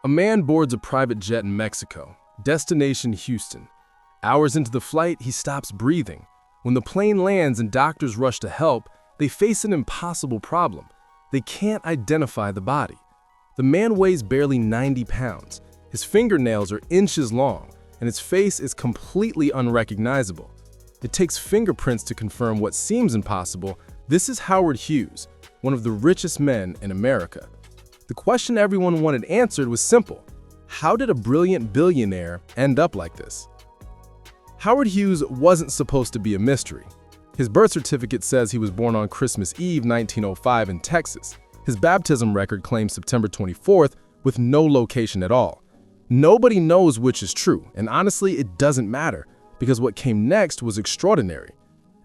A man boards a private jet in Mexico, destination Houston. Hours into the flight, he stops breathing. When the plane lands and doctors rush to help, they face an impossible problem. They can't identify the body. The man weighs barely 90 pounds. His fingernails are inches long, and his face is completely unrecognizable. It takes fingerprints to confirm what seems impossible. This is Howard Hughes, one of the richest men in America. The question everyone wanted answered was simple. How did a brilliant billionaire end up like this? Howard Hughes wasn't supposed to be a mystery. His birth certificate says he was born on Christmas Eve 1905 in Texas. His baptism record claims September 24th with no location at all. Nobody knows which is true, and honestly, it doesn't matter, because what came next was extraordinary.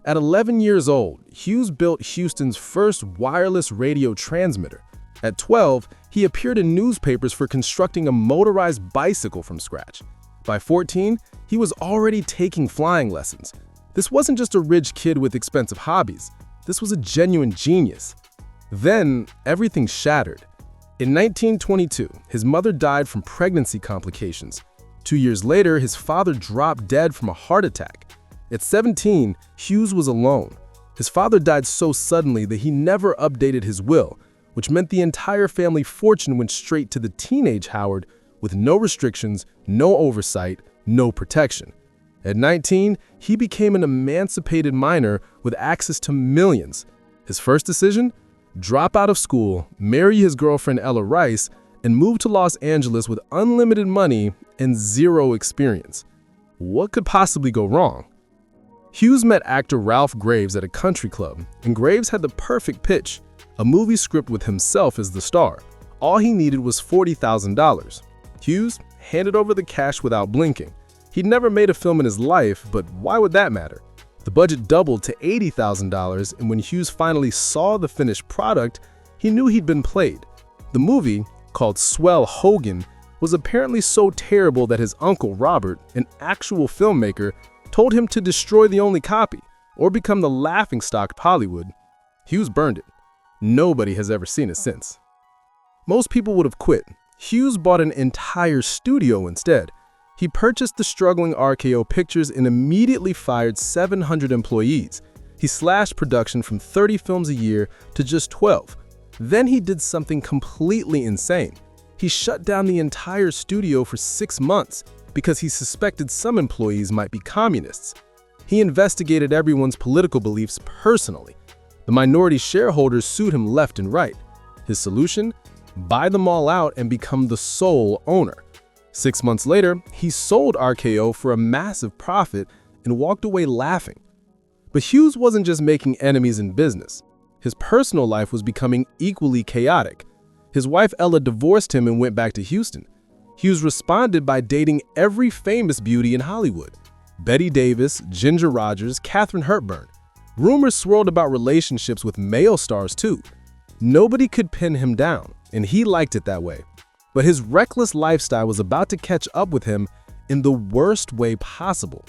At 11 years old, Hughes built Houston's first wireless radio transmitter. At 12, he appeared in newspapers for constructing a motorized bicycle from scratch. By 14, he was already taking flying lessons. This wasn't just a rich kid with expensive hobbies. This was a genuine genius. Then, everything shattered. In 1922, his mother died from pregnancy complications. 2 years later, his father dropped dead from a heart attack. At 17, Hughes was alone. His father died so suddenly that he never updated his will, which meant the entire family fortune went straight to the teenage Howard with no restrictions, no oversight, no protection. At 19, he became an emancipated minor with access to millions. His first decision? Drop out of school, marry his girlfriend Ella Rice, and move to Los Angeles with unlimited money and zero experience. What could possibly go wrong? Hughes met actor Ralph Graves at a country club, and Graves had the perfect pitch, a movie script with himself as the star. All he needed was $40,000. Hughes handed over the cash without blinking. He'd never made a film in his life, but why would that matter? The budget doubled to $80,000, and when Hughes finally saw the finished product, he knew he'd been played. The movie, called Swell Hogan, was apparently so terrible that his uncle Robert, an actual filmmaker, told him to destroy the only copy or become the laughingstock of Hollywood. Hughes burned it. Nobody has ever seen it since. Most people would have quit. Hughes bought an entire studio instead. He purchased the struggling RKO Pictures and immediately fired 700 employees. He slashed production from 30 films a year to just 12. Then he did something completely insane. He shut down the entire studio for 6 months because he suspected some employees might be communists. He investigated everyone's political beliefs personally. The minority shareholders sued him left and right. His solution? Buy them all out and become the sole owner. 6 months later, he sold RKO for a massive profit and walked away laughing. But Hughes wasn't just making enemies in business. His personal life was becoming equally chaotic. His wife Ella divorced him and went back to Houston. Hughes responded by dating every famous beauty in Hollywood: Bette Davis, Ginger Rogers, Katharine Hepburn. Rumors swirled about relationships with male stars too. Nobody could pin him down, and he liked it that way. But his reckless lifestyle was about to catch up with him in the worst way possible.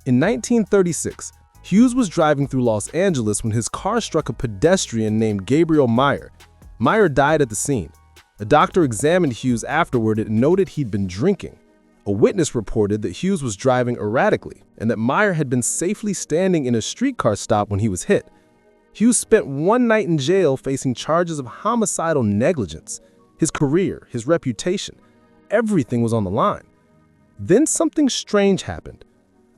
In 1936, Hughes was driving through Los Angeles when his car struck a pedestrian named Gabriel Meyer. Meyer died at the scene. A doctor examined Hughes afterward and noted he'd been drinking. A witness reported that Hughes was driving erratically and that Meyer had been safely standing in a streetcar stop when he was hit. Hughes spent 1 night in jail facing charges of homicidal negligence. His career, his reputation, everything was on the line. Then something strange happened.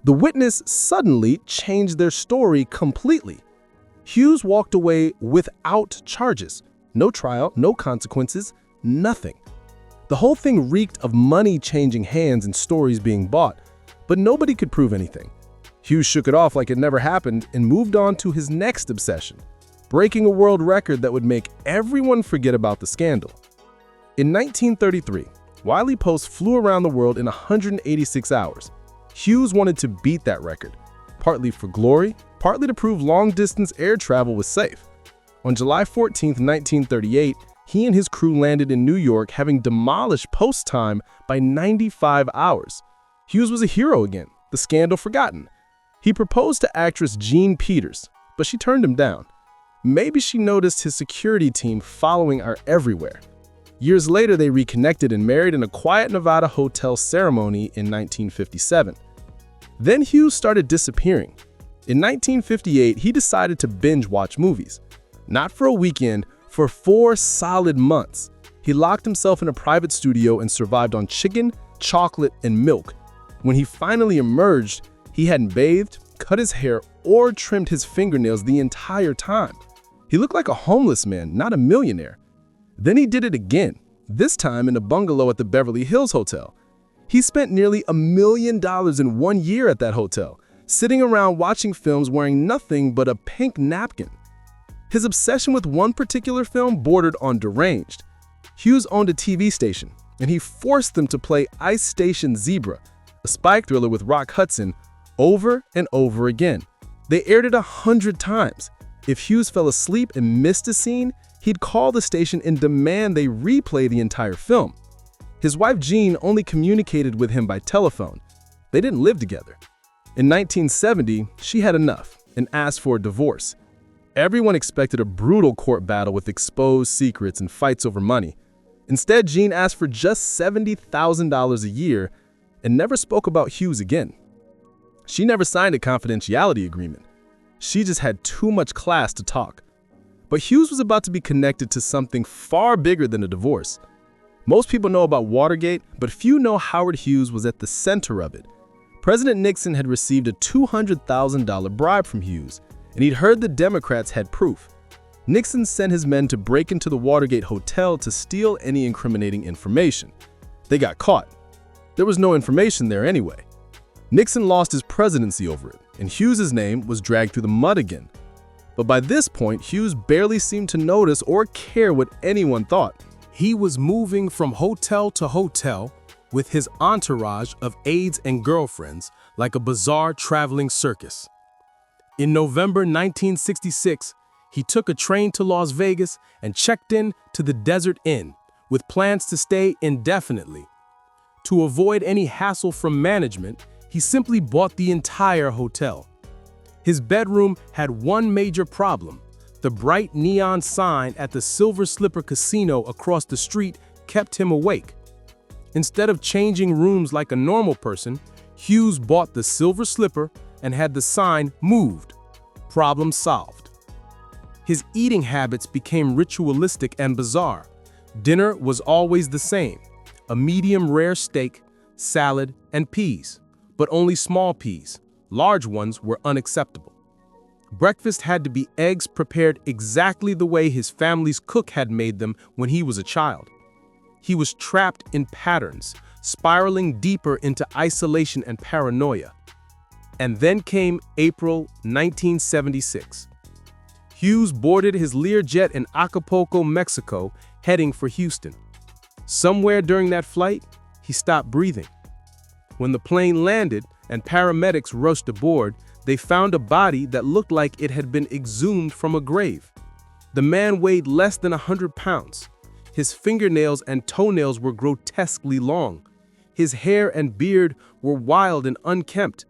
The witness suddenly changed their story completely. Hughes walked away without charges. No trial, no consequences, nothing. The whole thing reeked of money changing hands and stories being bought, but nobody could prove anything. Hughes shook it off like it never happened and moved on to his next obsession, breaking a world record that would make everyone forget about the scandal. In 1933, Wiley Post flew around the world in 186 hours. Hughes wanted to beat that record, partly for glory, partly to prove long-distance air travel was safe. On July 14, 1938, he and his crew landed in New York, having demolished Post time by 95 hours. Hughes was a hero again, the scandal forgotten. He proposed to actress Jean Peters, but she turned him down. Maybe she noticed his security team following her everywhere. Years later, they reconnected and married in a quiet Nevada hotel ceremony in 1957. Then Hughes started disappearing. In 1958, he decided to binge watch movies. Not for a weekend, for 4 solid months. He locked himself in a private studio and survived on chicken, chocolate, and milk. When he finally emerged, he hadn't bathed, cut his hair, or trimmed his fingernails the entire time. He looked like a homeless man, not a millionaire. Then he did it again, this time in a bungalow at the Beverly Hills Hotel. He spent nearly $1 million in 1 year at that hotel, sitting around watching films wearing nothing but a pink napkin. His obsession with one particular film bordered on deranged. Hughes owned a TV station, and he forced them to play Ice Station Zebra, a spy thriller with Rock Hudson, over and over again. They aired it 100 times. If Hughes fell asleep and missed a scene, he'd call the station and demand they replay the entire film. His wife Jean only communicated with him by telephone. They didn't live together. In 1970, she had enough and asked for a divorce. Everyone expected a brutal court battle with exposed secrets and fights over money. Instead, Jean asked for just $70,000 a year and never spoke about Hughes again. She never signed a confidentiality agreement. She just had too much class to talk. But Hughes was about to be connected to something far bigger than a divorce. Most people know about Watergate, but few know Howard Hughes was at the center of it. President Nixon had received a $200,000 bribe from Hughes, and he'd heard the Democrats had proof. Nixon sent his men to break into the Watergate Hotel to steal any incriminating information. They got caught. There was no information there anyway. Nixon lost his presidency over it, and Hughes's name was dragged through the mud again. But by this point, Hughes barely seemed to notice or care what anyone thought. He was moving from hotel to hotel with his entourage of aides and girlfriends like a bizarre traveling circus. In November 1966, he took a train to Las Vegas and checked in to the Desert Inn with plans to stay indefinitely. To avoid any hassle from management, he simply bought the entire hotel. His bedroom had one major problem. The bright neon sign at the Silver Slipper Casino across the street kept him awake. Instead of changing rooms like a normal person, Hughes bought the Silver Slipper and had the sign moved. Problem solved. His eating habits became ritualistic and bizarre. Dinner was always the same: a medium rare steak, salad, and peas, but only small peas. Large ones were unacceptable. Breakfast had to be eggs prepared exactly the way his family's cook had made them when he was a child. He was trapped in patterns, spiraling deeper into isolation and paranoia. And then came April 1976. Hughes boarded his Learjet in Acapulco, Mexico, heading for Houston. Somewhere during that flight, he stopped breathing. When the plane landed and paramedics rushed aboard, they found a body that looked like it had been exhumed from a grave. The man weighed less than 100 pounds. His fingernails and toenails were grotesquely long. His hair and beard were wild and unkempt.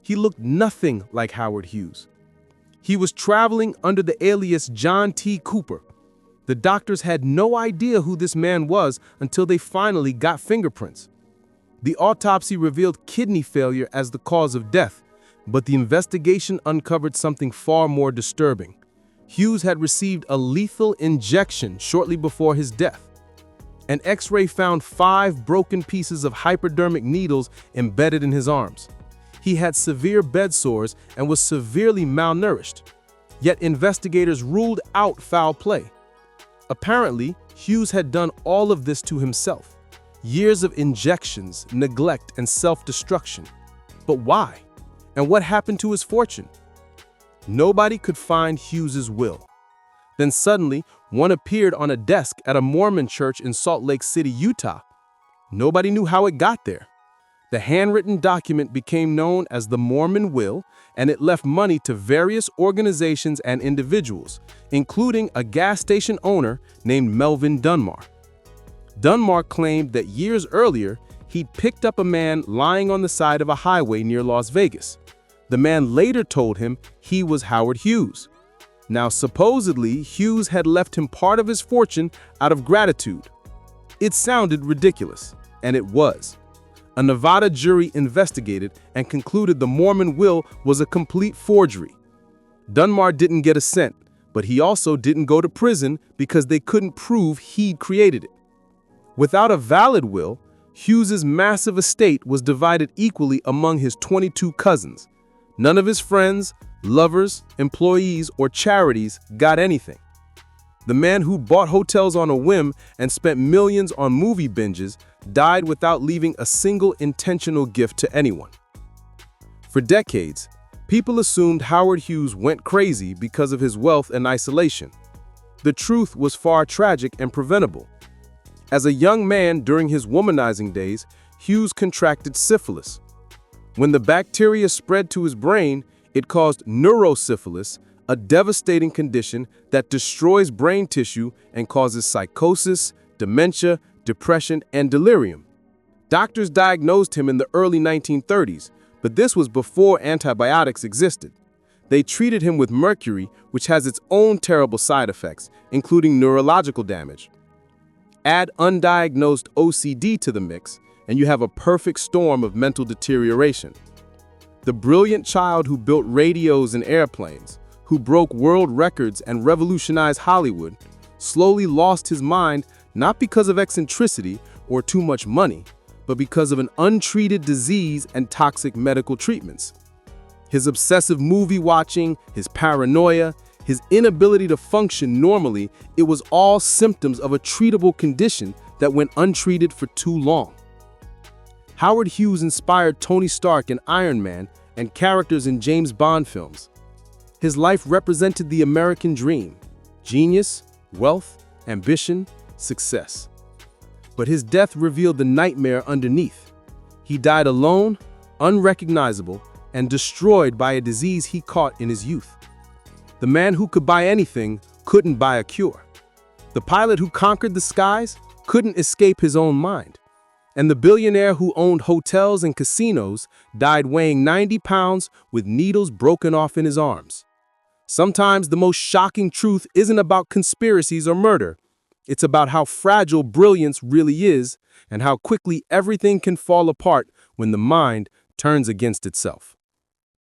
He looked nothing like Howard Hughes. He was traveling under the alias John T. Cooper. The doctors had no idea who this man was until they finally got fingerprints. The autopsy revealed kidney failure as the cause of death, but the investigation uncovered something far more disturbing. Hughes had received a lethal injection shortly before his death. An X-ray found 5 broken pieces of hypodermic needles embedded in his arms. He had severe bed sores and was severely malnourished. Yet investigators ruled out foul play. Apparently, Hughes had done all of this to himself. Years of injections, neglect, and self-destruction. But why? And what happened to his fortune? Nobody could find Hughes's will. Then suddenly, one appeared on a desk at a Mormon church in Salt Lake City, Utah. Nobody knew how it got there. The handwritten document became known as the Mormon Will, and it left money to various organizations and individuals, including a gas station owner named Melvin Dunmar. Dunmar claimed that years earlier, he'd picked up a man lying on the side of a highway near Las Vegas. The man later told him he was Howard Hughes. Now, supposedly, Hughes had left him part of his fortune out of gratitude. It sounded ridiculous, and it was. A Nevada jury investigated and concluded the Mormon will was a complete forgery. Dunbar didn't get a cent, but he also didn't go to prison because they couldn't prove he'd created it. Without a valid will, Hughes's massive estate was divided equally among his 22 cousins. None of his friends, lovers, employees, or charities got anything. The man who bought hotels on a whim and spent millions on movie binges died without leaving a single intentional gift to anyone. For decades, people assumed Howard Hughes went crazy because of his wealth and isolation. The truth was far tragic and preventable. As a young man during his womanizing days, Hughes contracted syphilis. When the bacteria spread to his brain, it caused neurosyphilis, a devastating condition that destroys brain tissue and causes psychosis, dementia, depression, and delirium. Doctors diagnosed him in the early 1930s, but this was before antibiotics existed. They treated him with mercury, which has its own terrible side effects, including neurological damage. Add undiagnosed OCD to the mix, and you have a perfect storm of mental deterioration. The brilliant child who built radios and airplanes, who broke world records and revolutionized Hollywood, slowly lost his mind not because of eccentricity or too much money, but because of an untreated disease and toxic medical treatments. His obsessive movie watching, his paranoia, his inability to function normally, it was all symptoms of a treatable condition that went untreated for too long. Howard Hughes inspired Tony Stark in Iron Man and characters in James Bond films. His life represented the American dream: genius, wealth, ambition, success. But his death revealed the nightmare underneath. He died alone, unrecognizable, and destroyed by a disease he caught in his youth. The man who could buy anything couldn't buy a cure. The pilot who conquered the skies couldn't escape his own mind. And the billionaire who owned hotels and casinos died weighing 90 pounds with needles broken off in his arms. Sometimes the most shocking truth isn't about conspiracies or murder. It's about how fragile brilliance really is and how quickly everything can fall apart when the mind turns against itself.